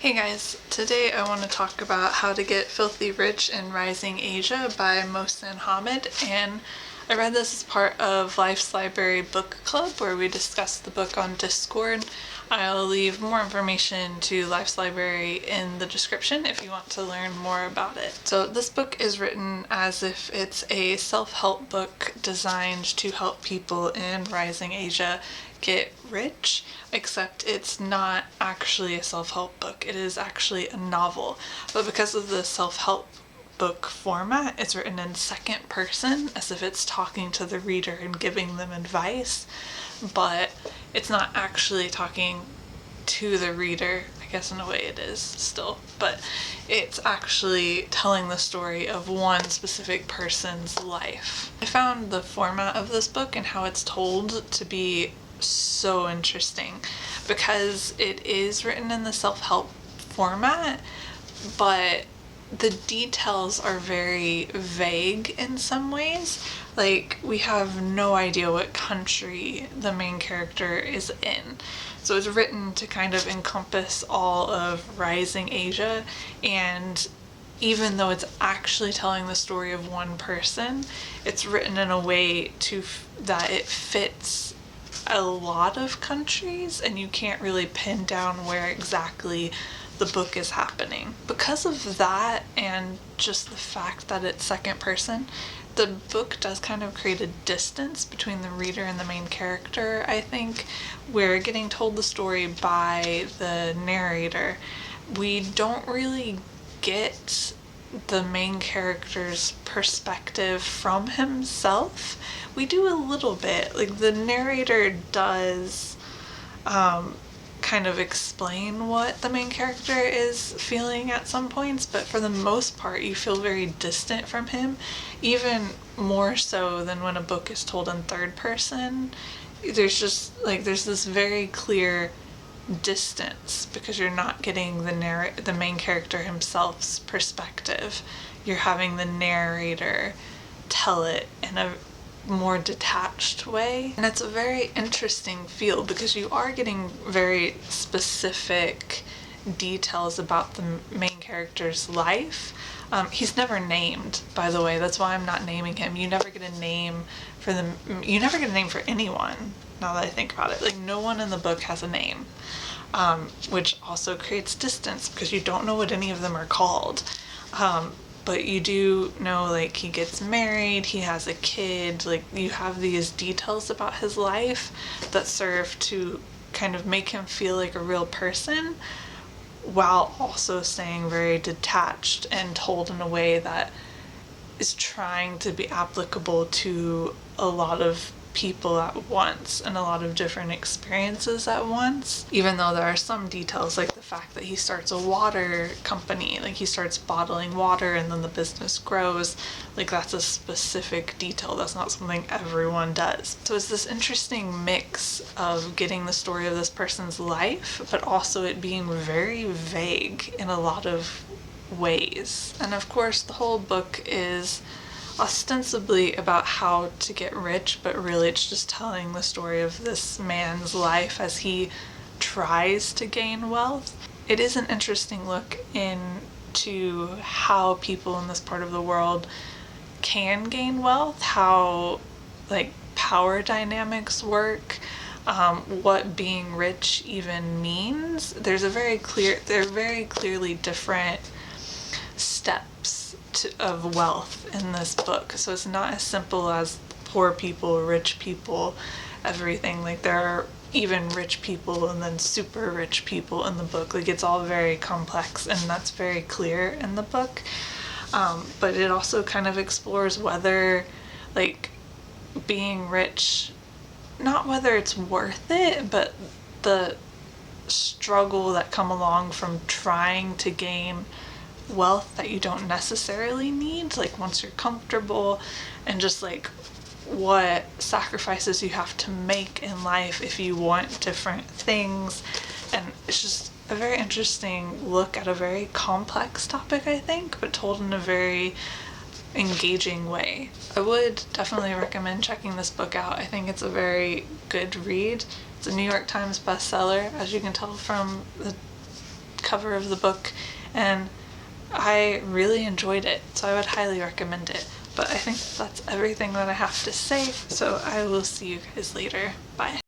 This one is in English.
Hey guys, today I want to talk about How to Get Filthy Rich in Rising Asia by Mohsin Hamid, and I read this as part of Life's Library Book Club where we discussed the book on Discord. I'll leave more information to Life's Library in the description if you want to learn more about it. So this book is written as if it's a self-help book designed to help people in Rising Asia get rich, except it's not actually a self-help book. It is actually a novel. But because of the self-help book format, it's written in second person as if it's talking to the reader and giving them advice, but it's not actually talking to the reader. I guess in a way it is still, but it's actually telling the story of one specific person's life. I found the format of this book and how it's told to be so interesting because it is written in the self-help format, but the details are very vague in some ways. Like, we have no idea what country the main character is in. So it's written to kind of encompass all of Rising Asia, and even though it's actually telling the story of one person, it's written in a way that it fits a lot of countries and you can't really pin down where exactly the book is happening. Because of that and just the fact that it's second person, the book does kind of create a distance between the reader and the main character, I think. We're getting told the story by the narrator. We don't really get the main character's perspective from himself. We do a little bit. Like, the narrator does kind of explain what the main character is feeling at some points, but for the most part you feel very distant from him, even more so than when a book is told in third person. There's this very clear distance because you're not getting the main character himself's perspective. You're having the narrator tell it in a more detached way, and it's a very interesting feel because you are getting very specific details about the main character's life. He's never named, by the way. That's why I'm not naming him. You never get a name for anyone, now that I think about it. Like, no one in the book has a name, which also creates distance because you don't know what any of them are called. But you do know, like, he gets married, he has a kid, like, you have these details about his life that serve to kind of make him feel like a real person while also staying very detached and told in a way that is trying to be applicable to a lot of people at once and a lot of different experiences at once, even though there are some details, like the fact that he starts a water company, like he starts bottling water and then the business grows. Like, that's a specific detail. That's not something everyone does. So it's this interesting mix of getting the story of this person's life, but also it being very vague in a lot of ways. And of course the whole book is ostensibly about how to get rich, but really it's just telling the story of this man's life as he tries to gain wealth. It is an interesting look into how people in this part of the world can gain wealth, how, like, power dynamics work, what being rich even means. They're very clearly different steps of wealth in this book. So it's not as simple as poor people, rich people, everything. Like, there are even rich people and then super rich people in the book. Like, it's all very complex, and that's very clear in the book. But it also kind of explores whether, like, being rich, not whether it's worth it, but the struggle that come along from trying to gain wealth that you don't necessarily need, like, once you're comfortable, and just like what sacrifices you have to make in life if you want different things. And it's just a very interesting look at a very complex topic, I think, but told in a very engaging way. I would definitely recommend checking this book out. I think it's a very good read. It's a New York Times bestseller, as you can tell from the cover of the book, and I really enjoyed it, so I would highly recommend it. But I think that's everything that I have to say, so I will see you guys later. Bye.